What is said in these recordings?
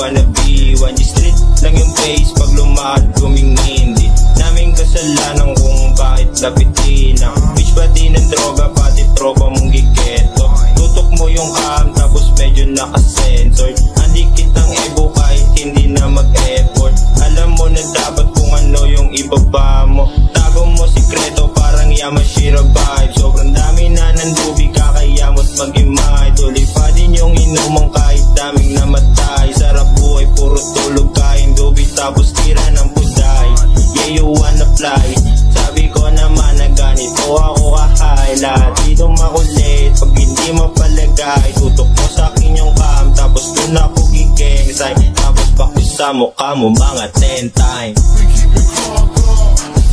wanna be 1G street lang yung face pag lumaan tumingin. Di namin kasalanan kung bakit lapitin ang bitch pati ng droga pati tropa mong giketo. Tutok mo yung cam tapos medyo nakasensor. Andi kitang ebo kahit hindi na mag-effort. Alam mo na dapat kung ano yung ibaba mo. Tago mo sikreto parang Yamashiro vibe. Sobrang dami na ng tubig kakaya mo't mag-imay. Tuloy pa din yung inumang kahit daming namatay. Sarap buhay puro tulog kain dobi tapos tira ng puday. Yeah you wanna fly. Sabi ko naman na ganito ako kahay. Lahat dito makulit pag hindi mapalagay. Tutok mo sa akin yung cam tapos dun ako gigengsay. Tapos bakit sa mukha mo mga 10 times. We keep it calm,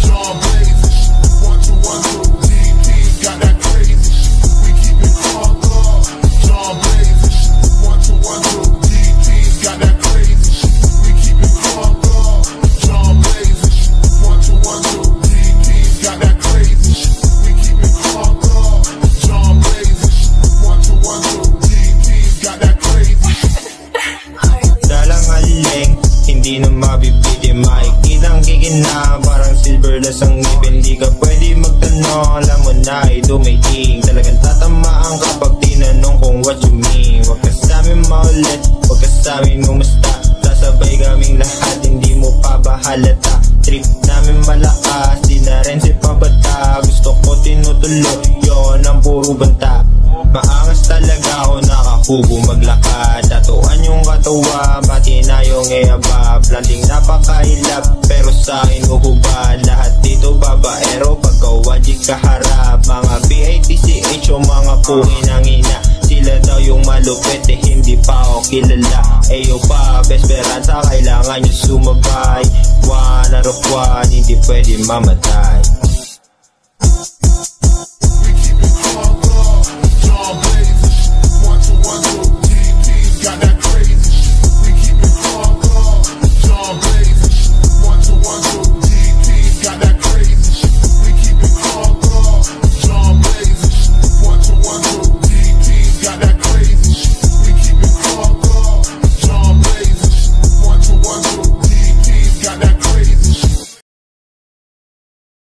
John Blazes, 1212, DP's got that crazy shit. We keep it calm, John Blazes, 1212, DP's got that crazy shit. We keep it calm, John Blazes, 1212, DP's got that crazy shit. We keep it calm, John Blazes, 1212, DP's got that crazy shit. Dalang aleng, hindi na mabibiti. Makikitang kikina, parang silver na sang ngipin. Di ka pwede magtanong, alam mo na dumating. Talagang tatamaan kapag tinanong kung what you mean. Huwag ka sabi maulit, huwag ka sabi ngumusta. Sasabay kaming lahat, hindi mo pa ba halata. Trip namin malakas, di na rin si pabata. Gusto ko tinutuloy, yun ang puro banta. Maangas talaga ako nakahubo maglakad. Tatuan yung katawa, pati na yung e-abab. Landing napakailap, pero sa akin uhubad. Lahat dito babaero, pagka 1G kaharap. Mga BATCH o mga pukin ang ina. Sila daw yung malupit eh hindi pa ako kilala. Eyo pa, best beransa, kailangan nyo sumabay. One out of one, hindi pwede mamatay.